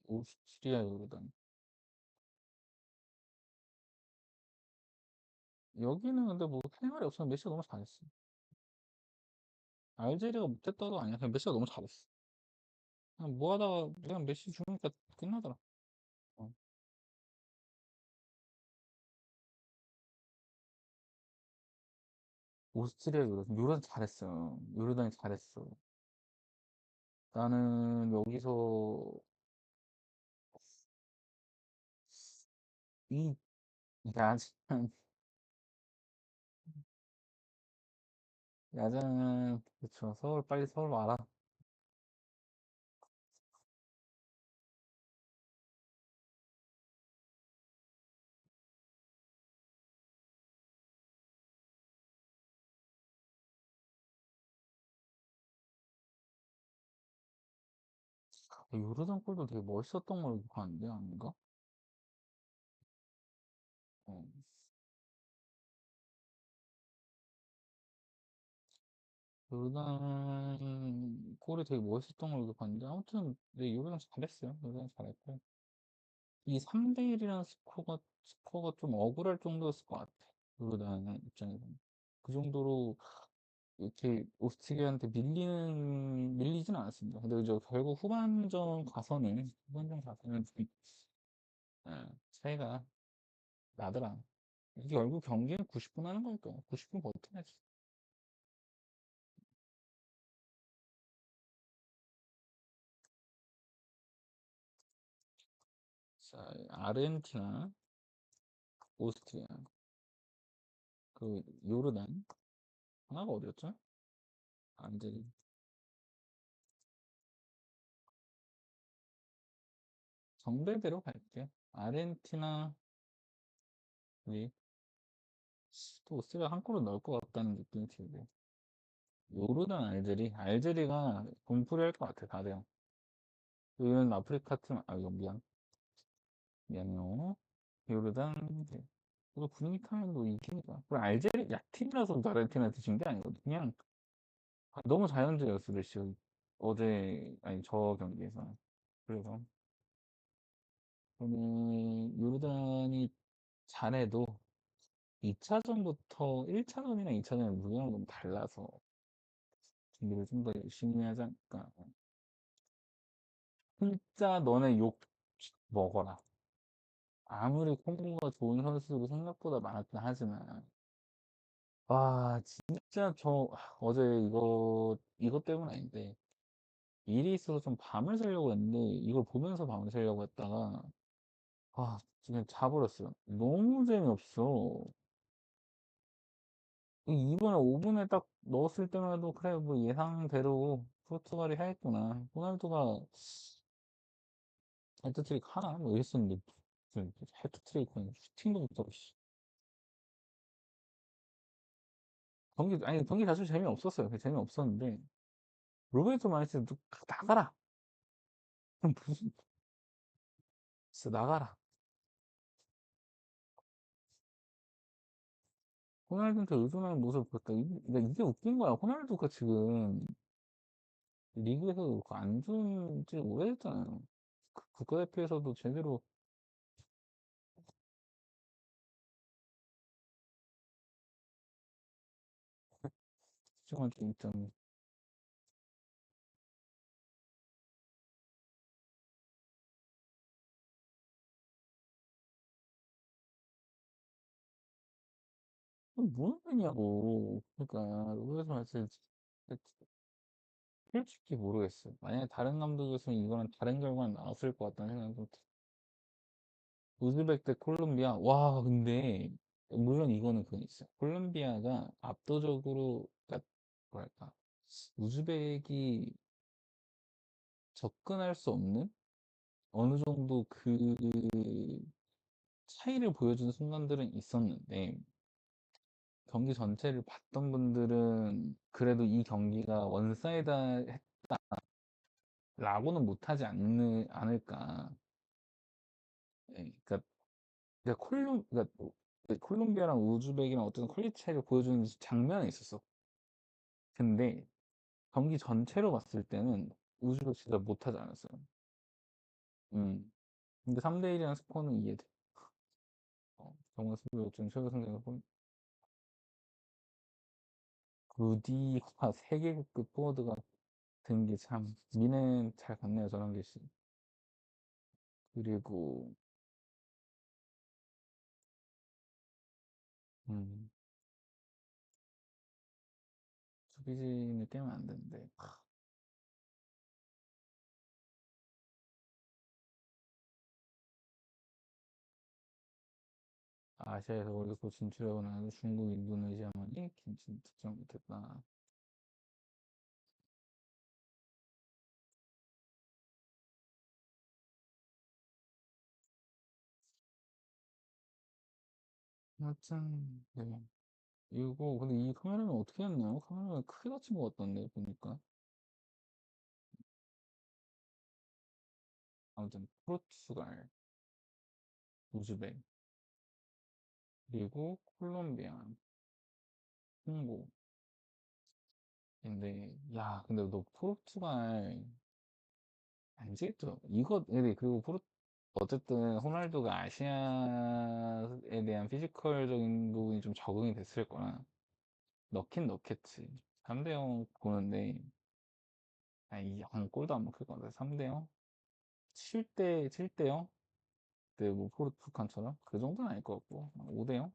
57이야, 요르단. 여기는 근데 뭐 할 말이 없어. 메시가 너무 잘했어. 알제리가 못했다도 아니야. 그냥 메시가 너무 잘했어. 그냥 뭐 하다가 그냥 메시 주니까 끝나더라. 어. 오스트리아, 요르단. 요르단 잘했어. 요르단이 잘했어. 나는 여기서 이 야장, 야장은, 그쵸. 빨리 서울 와라. 요르단 골도 되게 멋있었던 걸로 봤는데, 아닌가? 어. 요르단 골이 되게 멋있었던 걸로 봤는데, 아무튼, 네, 요르단 잘했어요. 요르단 잘했고. 이 3대1이라는 스코어가 좀 억울할 정도였을 것 같아. 요르단 입장에서는. 그 정도로 이렇게 오스트리아한테 밀리진 않았습니다. 근데 이제 결국 후반전 가서는 좀, 차이가 나더라. 이게 결국 경기는 90분 하는 거니까 90분 버텨야지. 자, 아르헨티나, 오스트리아, 그 요르단, 하나가 어디였죠? 안젤리. 정배대로 갈게. 아르헨티나, 우리 또 오스트리아 한 골은 넣을 것 같다는 느낌이 들고. 요르단, 알제리가 분풀이 할 것 같아, 다들. 이건 아프리카 팀, 이거 미안해요. 요르단, 이제. 또 분위기 타면 뭐 이기니까. 그리고 알제리 약팀이라서 아르헨티나한테 진 게 아니거든. 그냥 너무 자연적이었어, 메시. 어제, 아니, 저 경기에서. 그래서, 요르단이 잘해도 2차전부터 1차전이랑 2차전의 무게가 너무 달라서 준비를 좀 더 열심히 하지 않을까. 진짜 너네 욕 먹어라. 아무리 콤보가 좋은 선수도 생각보다 많았긴 하지만, 와, 진짜 어제 이것 때문 아닌데, 일이 있어서 좀 밤을 새려고 했는데, 이걸 보면서 밤을 새려고 했다가, 지금 자버렸어요. 너무 재미없어. 이번에 5분에 딱 넣었을 때만 해도, 그래, 뭐 예상대로 포르투갈이 하겠구나. 호날두가 헤트트릭 하나? 뭐 이랬었는데, 무슨 헤트트릭은 슈팅도 못하고, 씨. 경기 자체 재미없었어요. 재미없었는데, 로베르토 마르티스 나가라. 무슨, 진짜 나가라. 호날두한테 의존하는 모습을 보였다. 그러니까 이게 웃긴 거야. 호날두가 지금 리그에서 안 좋은 지 오래됐잖아요. 국가대표에서도 제대로 집중할 때 있잖아. 뭔 소리냐고. 그러니까 그래서 말씀 솔직히 모르겠어요. 만약에 다른 감독이었으면 이거는 다른 결과는 나왔을 것 같다는 생각이 좀 우즈벡 대 콜롬비아. 와, 근데 물론 이거는 그건 있어요. 콜롬비아가 압도적으로 그러니까 뭐랄까 우즈벡이 접근할 수 없는 어느 정도 그 차이를 보여준 순간들은 있었는데 경기 전체를 봤던 분들은 그래도 이 경기가 원사이드라고는 못하지 않을까. 예, 그러니까 콜롬비아랑 우즈벡이랑 어떤 퀄리티 차이를 보여주는 장면이 있었어. 근데 경기 전체로 봤을 때는 우즈벡 진짜 못하지 않았어요. 음. 근데 3대1이라는 스코어는 이해돼. 정말 수비 요즘 최고 성적을 루디가 세계급 포워드가 된 게 참 미는 잘 갔네요 저런 게 씨. 그리고 음, 수비진을 깨면 안 되는데 아시아에서 월드컵 진출하고 나서 중국, 인도네시아만이 김치 득점 못했다. 하여튼 네. 이거 근데 이 카메라는 어떻게 했나요? 카메라가 크게 다친 것 같던데 보니까. 아무튼 포르투갈, 우즈벡, 그리고 콜롬비아, 홍고. 근데 야 근데 너 포르투갈 안 지겠죠? 이거 근데 그리고 어쨌든 호날두가 아시아에 대한 피지컬적인 부분이 좀 적응이 됐을 거라 넣긴 넣겠지. 3대 0 보는데 아니 한 골도 안 먹힐 것 같아. 3대 0? 7대 0? 그때 뭐 포르투갈처럼 그 정도는 아닐 것 같고 5대 0?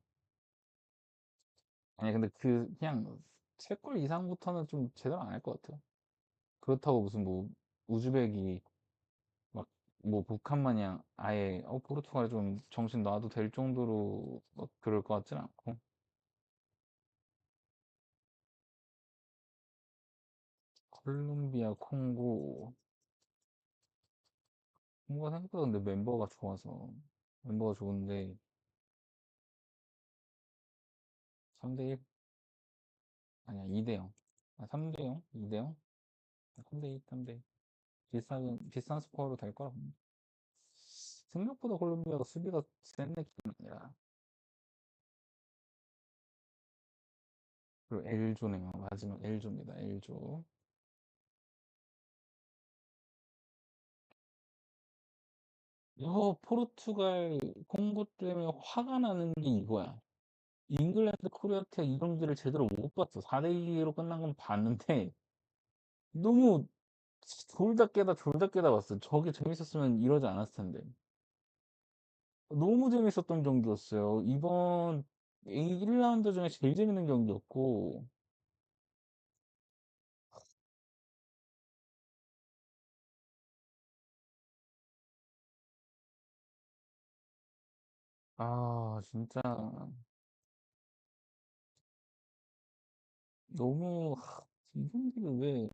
아니 근데 그냥 3골 이상부터는 좀 제대로 안 할 것 같아요. 그렇다고 무슨 뭐 우즈벡이 막 뭐 북한 마냥 아예 포르투갈이 좀 정신 놔도 될 정도로 막 그럴 것 같진 않고 콜롬비아, 콩고 생각보다 근데 멤버가 좋아서 멤버가 좋은데 3대1 아니야 2대0 3대0 2대0 3대2 3대2 비싼 스코어로 될 거라 봅니다. 생각보다 콜롬비아가 수비가 센 느낌이 아니라 그리고 L조네요. 마지막 L조입니다. L조. 이거 포르투갈 콩고 때문에 화가 나는 게 이거야. 잉글랜드 코리아티아 이 경기를 제대로 못 봤어. 4대2로 끝난 건 봤는데 너무 졸다 깨다 봤어. 저게 재밌었으면 이러지 않았을 텐데. 너무 재밌었던 경기였어요. 이번 1라운드 중에 제일 재밌는 경기였고, 진짜 너무, 이 경기를 왜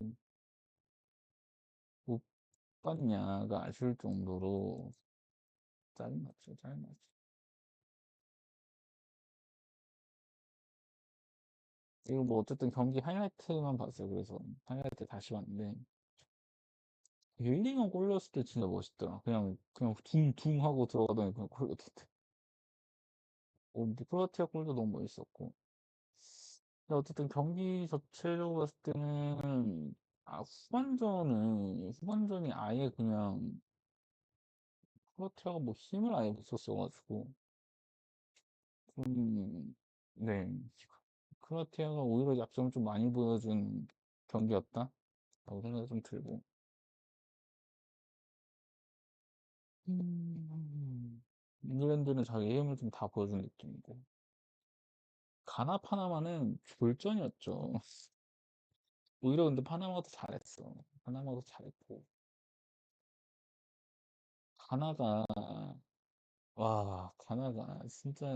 못 봤냐가 아쉬울 정도로 짜증났죠, 짜증났죠. 이거 뭐 어쨌든 경기 하이라이트만 봤어요. 그래서 하이라이트 다시 봤는데, 힐링은 골 넣었을 때 진짜 멋있더라. 그냥 둥둥 하고 들어가더니 그냥 골 넣었대. 크로아티아 골도 너무 멋있었고. 근데 어쨌든 경기 전체적으로 봤을 때는 후반전이 아예 그냥 크로아티아가 뭐 힘을 아예 못 썼어가지고 좀 네, 크로아티아가 오히려 약점을 좀 많이 보여준 경기였다 라고 생각이 좀 들고 잉글랜드는 자기 힘을 좀 다 보여준 느낌이고 가나 파나마는 졸전이었죠. 오히려 근데 파나마가 더 잘했어. 파나마가 더 잘했고 가나가 와 가나가 진짜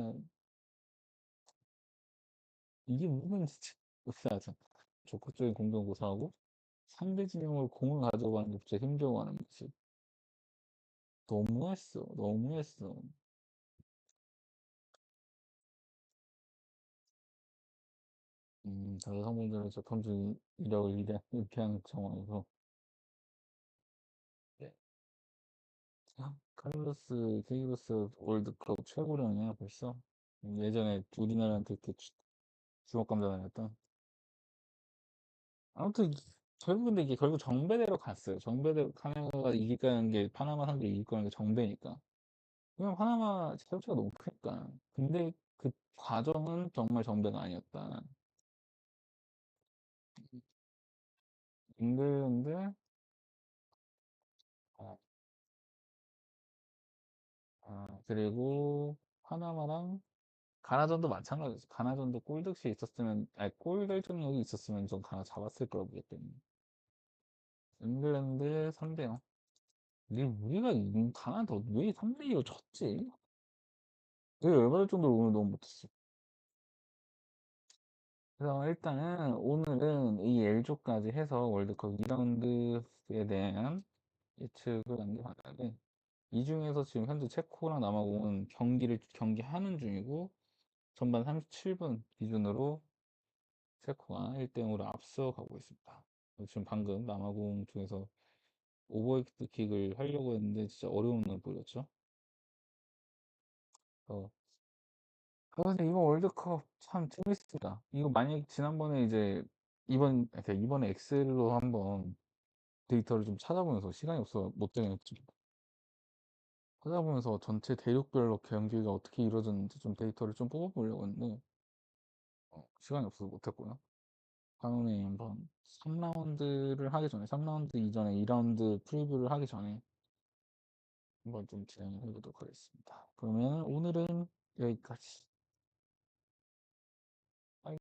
이게 무슨 진짜 못하죠. 적극적인 공격 구사하고 상대 진영을 공을 가져가는 게 진짜 힘겨워하는 거지. 너무했어. 너무했어. 다른 상대들에서 던진 이력을 이렇게 하는 상황에서 네. 카를로스 케이로스 월드컵 최고령이야 벌써. 예전에 우리나라한테 이렇게 주먹 감자나였던. 아무튼 결국 근데 이게 결국 정배대로 갔어요. 정배대로 카나다가 이길 거라는 게 파나마 상대 이길 거라는 게 정배니까. 왜냐면 파나마 체력차가 너무 크니까. 근데 그 과정은 정말 정배가 아니었다. 잉글랜드 어, 그리고 파나마랑 가나전도 마찬가지였어. 가나전도 골득이 있었으면, 아니 골 결정력이 있었으면 좀 가나 잡았을 거라고 보기 때문에. 잉글랜드 3대0. 우리가 가나 왜 3대2로 졌지? 되게 열받을 정도로 오늘 너무 못했어. 그래서 일단은 오늘은 이 L조까지 해서 월드컵 2라운드에 대한 예측을 남겨봤는데 이 중에서 지금 현재 체코랑 남아공은 경기하는 중이고 전반 37분 기준으로 체코가 1대0으로 앞서가고 있습니다. 지금 방금 남아공 쪽에서 오버헤드킥을 하려고 했는데 진짜 어려운 걸 보였죠. 어, 그래서 이번 월드컵 참 재밌습니다. 이거 만약 지난번에 이제 그러니까 이번에 엑셀로 한번 데이터를 좀 찾아보면서 시간이 없어 못 되겠지. 찾아보면서 전체 대륙별로 경기가 어떻게 이루어졌는지 좀 데이터를 좀 뽑아보려고 했는데 시간이 없어서 못했고요. 다음에 한번 3라운드를 하기 전에 3라운드 이전에 2라운드 프리뷰를 하기 전에 한번 좀 진행을 해보도록 하겠습니다. 그러면 오늘은 여기까지.